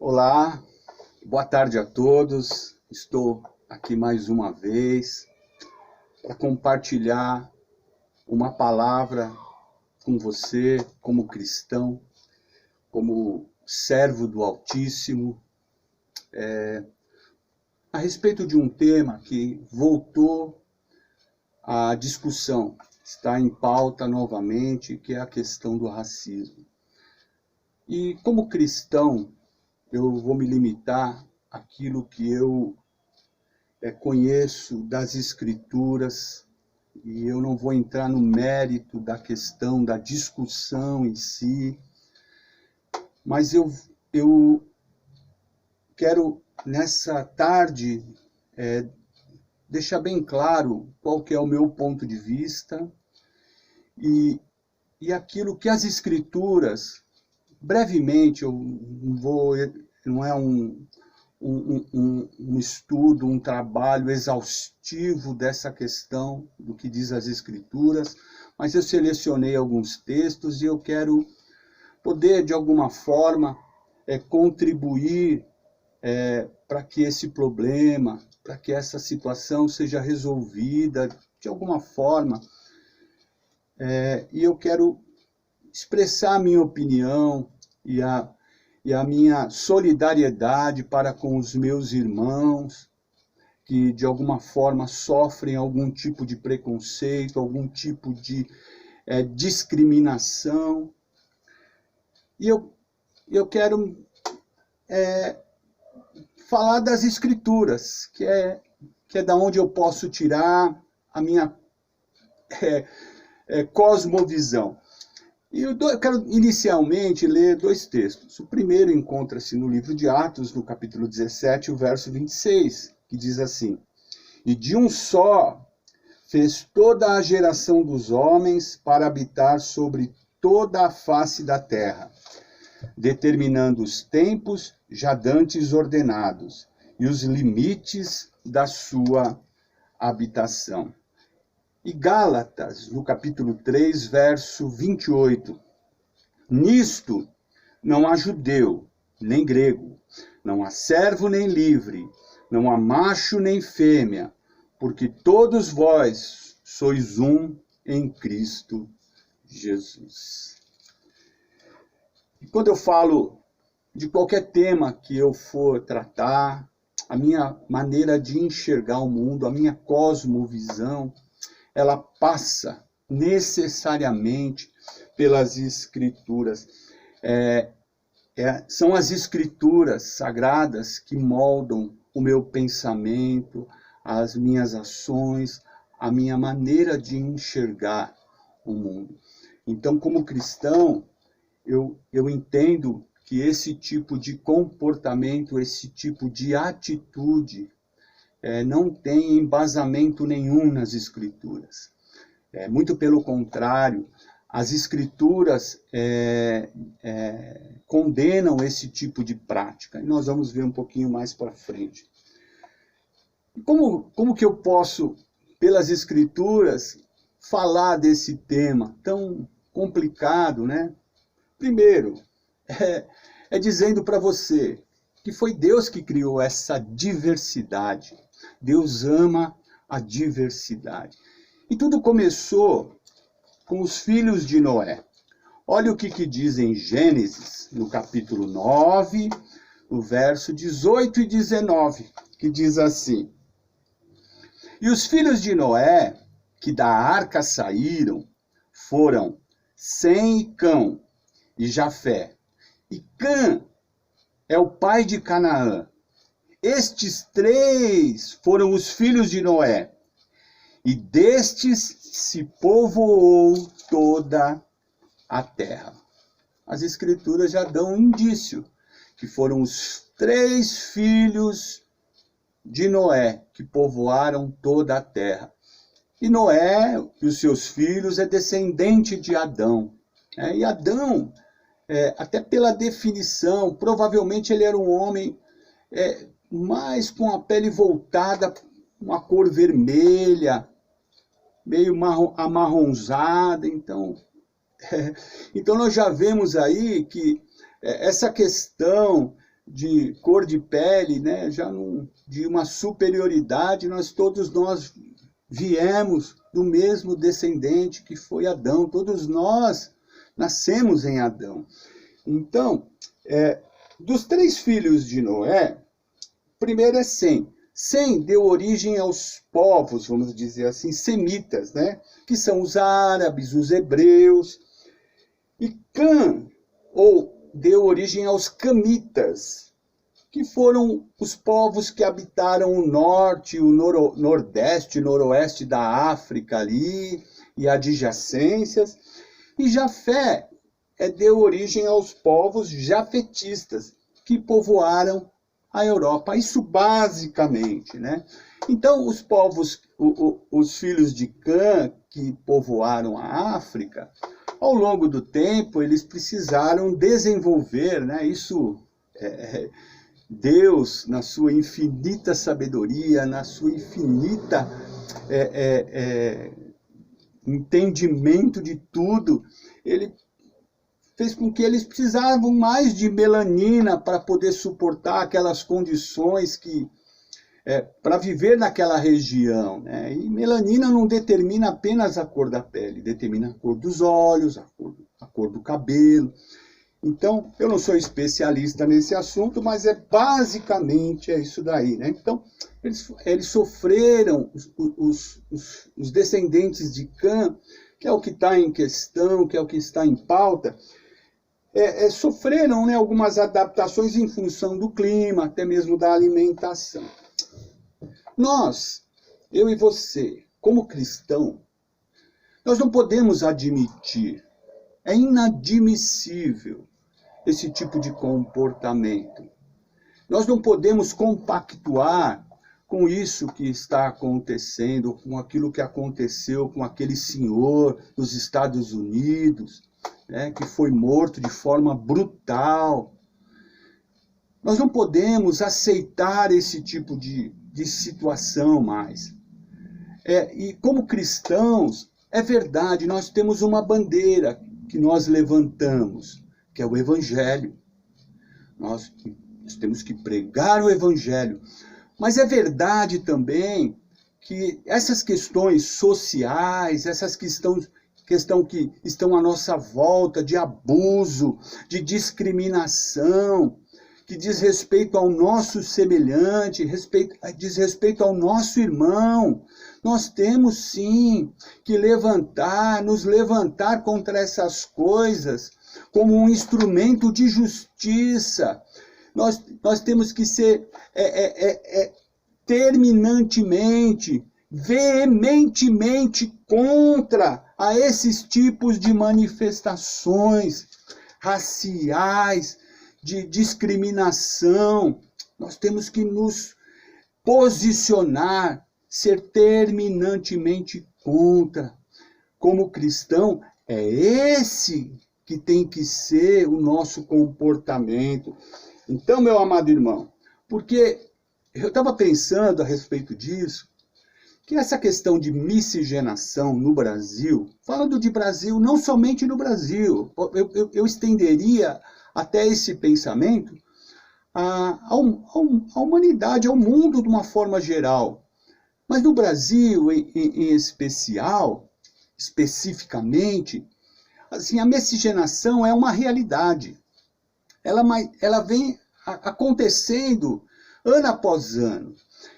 Olá, boa tarde a todos. Estou aqui mais uma vez para compartilhar uma palavra com você, como cristão, como servo do Altíssimo, a respeito de um tema que voltou à discussão, está em pauta novamente, que é a questão do racismo. E como cristão, eu vou me limitar àquilo que eu conheço das Escrituras, e eu não vou entrar no mérito da questão, da discussão em si, mas eu quero, nessa tarde, deixar bem claro qual que é o meu ponto de vista e aquilo que as Escrituras, brevemente, eu não vou, não é um estudo, um trabalho exaustivo dessa questão do que diz as Escrituras, mas eu selecionei alguns textos e eu quero poder, de alguma forma, contribuir para que esse problema, para que essa situação seja resolvida de alguma forma. E eu quero expressar a minha opinião e a minha solidariedade para com os meus irmãos que, de alguma forma, sofrem algum tipo de preconceito, algum tipo de discriminação. E eu quero falar das Escrituras, que é da onde eu posso tirar a minha cosmovisão. E eu quero inicialmente ler dois textos. O primeiro encontra-se no livro de Atos, no capítulo 17, o verso 26, que diz assim: "E de um só fez toda a geração dos homens para habitar sobre toda a face da terra, determinando os tempos já dantes ordenados e os limites da sua habitação." E Gálatas, no capítulo 3, verso 28. "Nisto não há judeu, nem grego, não há servo nem livre, não há macho nem fêmea, porque todos vós sois um em Cristo Jesus." E quando eu falo de qualquer tema que eu for tratar, a minha maneira de enxergar o mundo, a minha cosmovisão, ela passa necessariamente pelas Escrituras. São as Escrituras sagradas que moldam o meu pensamento, as minhas ações, a minha maneira de enxergar o mundo. Então, como cristão, eu entendo que esse tipo de comportamento, esse tipo de atitude, não tem embasamento nenhum nas Escrituras. Muito pelo contrário, as Escrituras condenam esse tipo de prática. E nós vamos ver um pouquinho mais para frente. Como que eu posso, pelas Escrituras, falar desse tema tão complicado, né? Primeiro, dizendo para você que foi Deus que criou essa diversidade. Deus ama a diversidade. E tudo começou com os filhos de Noé. Olha o que diz em Gênesis, no capítulo 9, no verso 18 e 19, que diz assim: "E os filhos de Noé, que da arca saíram, foram Sem e Cão e Jafé. E Cã é o pai de Canaã. Estes três foram os filhos de Noé, e destes se povoou toda a terra." As Escrituras já dão um indício que foram os três filhos de Noé que povoaram toda a terra. E Noé e os seus filhos é descendente de Adão. E Adão, até pela definição, provavelmente ele era um homem mais com a pele voltada, uma cor vermelha, meio amarronzada. Então nós já vemos aí que essa questão de cor de pele, né? Já de uma superioridade, todos nós viemos do mesmo descendente que foi Adão, todos nós nascemos em Adão. Então, dos 3 filhos de Noé, primeiro é Sem. Sem deu origem aos povos, vamos dizer assim, semitas, né? Que são os árabes, os hebreus. E Cã, deu origem aos camitas, que foram os povos que habitaram o norte, o nordeste, noroeste da África ali, e adjacências. E Jafé deu origem aos povos jafetistas, que povoaram a Europa. Isso basicamente, né? Então, os povos, os filhos de Cã, que povoaram a África, ao longo do tempo, eles precisaram desenvolver, né? Isso, Deus, na sua infinita sabedoria, na sua infinita entendimento de tudo, ele fez com que eles precisavam mais de melanina para poder suportar aquelas condições para viver naquela região, né? E melanina não determina apenas a cor da pele, determina a cor dos olhos, a cor do cabelo. Então, eu não sou especialista nesse assunto, mas basicamente isso daí, né? Então, eles sofreram, os descendentes de Cã, que é o que está em questão, que é o que está em pauta, sofreram, né, algumas adaptações em função do clima, até mesmo da alimentação. Nós, eu e você, como cristão, nós não podemos admitir, é inadmissível esse tipo de comportamento. Nós não podemos compactuar com isso que está acontecendo, com aquilo que aconteceu com aquele senhor nos Estados Unidos, né, que foi morto de forma brutal. Nós não podemos aceitar esse tipo de situação mais. E como cristãos, é verdade, nós temos uma bandeira que nós levantamos, que é o Evangelho. Nós temos que pregar o Evangelho. Mas é verdade também que essas questões sociais, essas questão que estão à nossa volta, de abuso, de discriminação, que diz respeito ao nosso semelhante, diz respeito ao nosso irmão. Nós temos sim que nos levantar contra essas coisas como um instrumento de justiça. Nós temos que ser terminantemente, veementemente contra a esses tipos de manifestações raciais, de discriminação. Nós temos que nos posicionar, ser terminantemente contra. Como cristão, é esse que tem que ser o nosso comportamento. Então, meu amado irmão, porque eu estava pensando a respeito disso, que essa questão de miscigenação no Brasil, falando de Brasil, não somente no Brasil, eu estenderia até esse pensamento à humanidade, ao mundo de uma forma geral. Mas no Brasil, em especial, especificamente, assim, a miscigenação é uma realidade. Ela vem acontecendo ano após ano.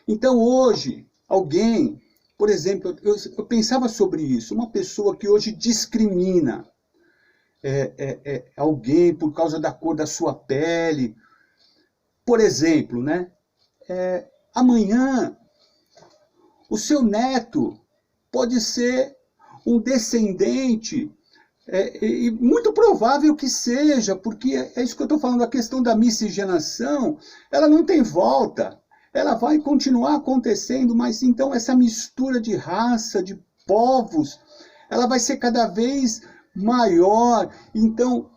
Então hoje, alguém, por exemplo, eu pensava sobre isso, uma pessoa que hoje discrimina alguém por causa da cor da sua pele, por exemplo, né? Amanhã, o seu neto pode ser um descendente, e muito provável que seja, porque é isso que eu estou falando, a questão da miscigenação, ela não tem volta, ela vai continuar acontecendo, mas então essa mistura de raça, de povos, ela vai ser cada vez maior. Então,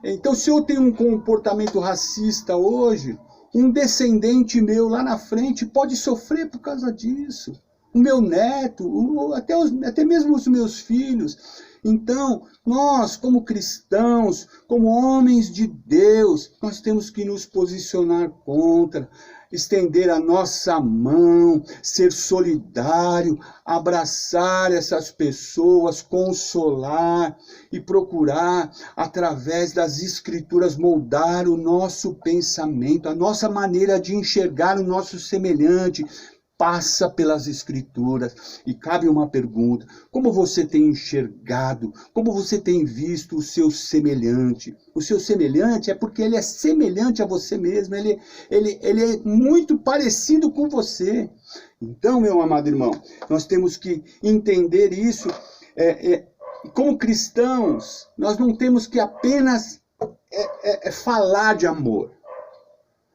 então, se eu tenho um comportamento racista hoje, um descendente meu lá na frente pode sofrer por causa disso. o meu neto, até mesmo os meus filhos. Então, nós, como cristãos, como homens de Deus, nós temos que nos posicionar contra, estender a nossa mão, ser solidário, abraçar essas pessoas, consolar e procurar, através das Escrituras, moldar o nosso pensamento, a nossa maneira de enxergar o nosso semelhante. Passa pelas Escrituras. E cabe uma pergunta: como você tem enxergado, como você tem visto o seu semelhante? O seu semelhante é porque ele é semelhante a você mesmo, ele é muito parecido com você. Então, meu amado irmão, nós temos que entender isso. Como cristãos, nós não temos que apenas falar de amor.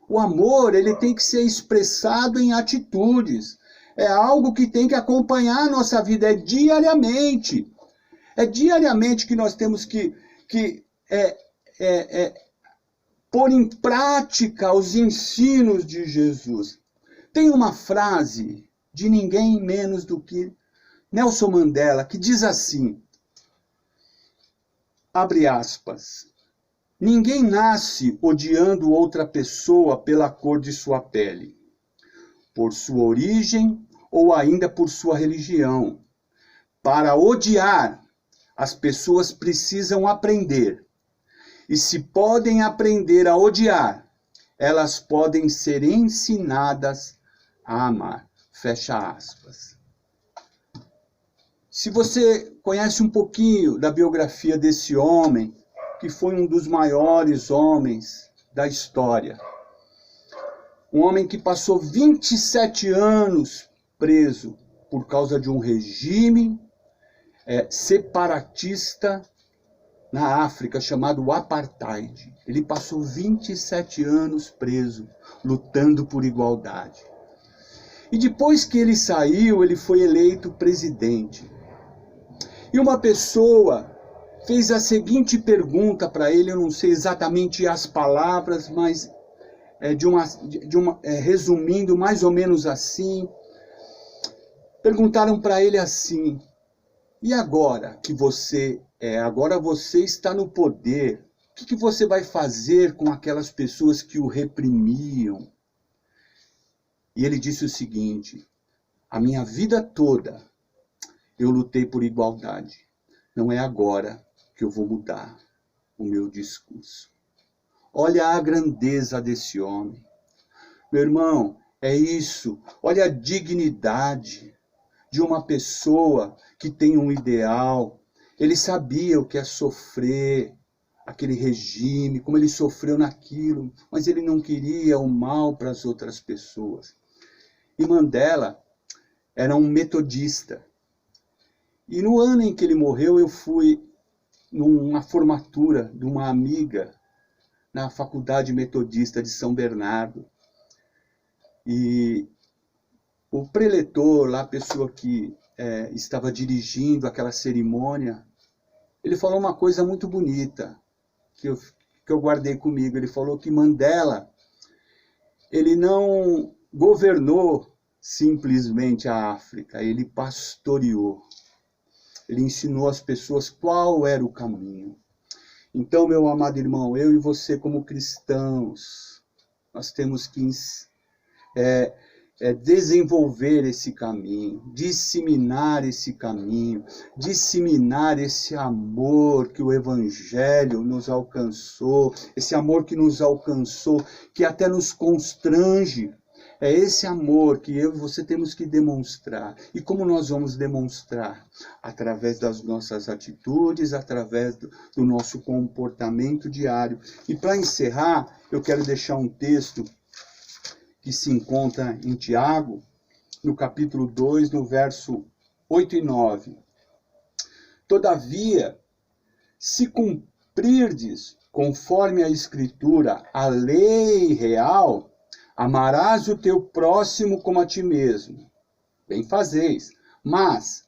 O amor, ele tem que ser expressado em atitudes. É algo que tem que acompanhar a nossa vida, é diariamente. É diariamente que nós temos que pôr em prática os ensinos de Jesus. Tem uma frase de ninguém menos do que Nelson Mandela, que diz assim, abre aspas, ninguém nasce odiando outra pessoa pela cor de sua pele, por sua origem ou ainda por sua religião. Para odiar, as pessoas precisam aprender. E se podem aprender a odiar, elas podem ser ensinadas a amar. Fecha aspas. Se você conhece um pouquinho da biografia desse homem, que foi um dos maiores homens da história. Um homem que passou 27 anos preso por causa de um regime separatista na África, chamado Apartheid. Ele passou 27 anos preso, lutando por igualdade. E depois que ele saiu, ele foi eleito presidente. E uma pessoa fez a seguinte pergunta para ele, eu não sei exatamente as palavras, mas resumindo mais ou menos assim, perguntaram para ele assim, e agora que agora você está no poder, o que você vai fazer com aquelas pessoas que o reprimiam? E ele disse o seguinte, a minha vida toda eu lutei por igualdade, não é agora que eu vou mudar o meu discurso. Olha a grandeza desse homem. Meu irmão, é isso. Olha a dignidade de uma pessoa que tem um ideal. Ele sabia o que é sofrer aquele regime, como ele sofreu naquilo, mas ele não queria o mal para as outras pessoas. E Mandela era um metodista. E no ano em que ele morreu, eu fui numa formatura de uma amiga na Faculdade Metodista de São Bernardo. E o preletor, lá, a pessoa que estava dirigindo aquela cerimônia, ele falou uma coisa muito bonita, que eu guardei comigo. Ele falou que Mandela, ele não governou simplesmente a África, ele pastoreou. Ele ensinou às pessoas qual era o caminho. Então, meu amado irmão, eu e você como cristãos, nós temos que desenvolver esse caminho, disseminar esse caminho, disseminar esse amor que o Evangelho nos alcançou, esse amor que nos alcançou, que até nos constrange. É esse amor que eu e você temos que demonstrar. E como nós vamos demonstrar? Através das nossas atitudes, através do nosso comportamento diário. E para encerrar, eu quero deixar um texto que se encontra em Tiago, no capítulo 2, no verso 8 e 9. Todavia, se cumprirdes, conforme a Escritura, a lei real, amarás o teu próximo como a ti mesmo. Bem fazeis. Mas,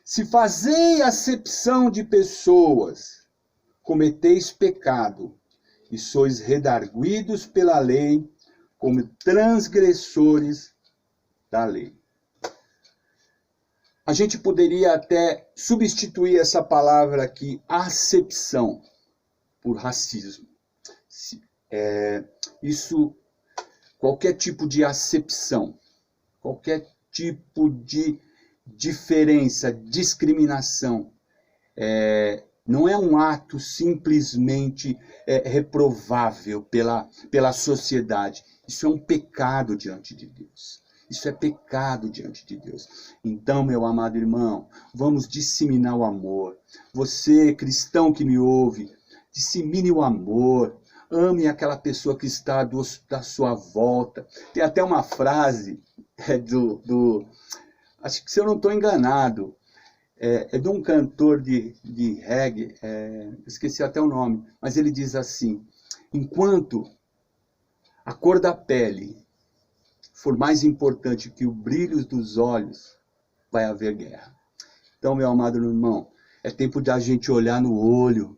se fazeis acepção de pessoas, cometeis pecado, e sois redarguidos pela lei, como transgressores da lei. A gente poderia até substituir essa palavra aqui, acepção, por racismo. Isso, qualquer tipo de acepção, qualquer tipo de diferença, discriminação, não é um ato simplesmente reprovável pela sociedade. Isso é um pecado diante de Deus. Isso é pecado diante de Deus. Então, meu amado irmão, vamos disseminar o amor. Você, cristão que me ouve, dissemine o amor. Ame aquela pessoa que está da sua volta. Tem até uma frase acho que se eu não estou enganado, de um cantor de reggae, esqueci até o nome, mas ele diz assim: enquanto a cor da pele for mais importante que o brilho dos olhos, vai haver guerra. Então, meu amado irmão, é tempo de a gente olhar no olho,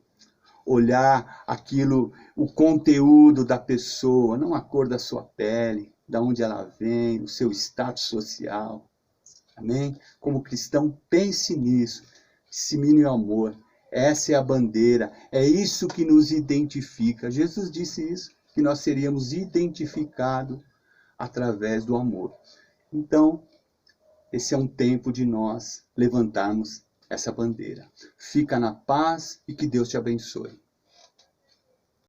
olhar aquilo, o conteúdo da pessoa, não a cor da sua pele, da onde ela vem, o seu status social. Amém? Como cristão, pense nisso. Dissemine o amor. Essa é a bandeira. É isso que nos identifica. Jesus disse isso, que nós seríamos identificados através do amor. Então, esse é um tempo de nós levantarmos essa bandeira. Fica na paz e que Deus te abençoe.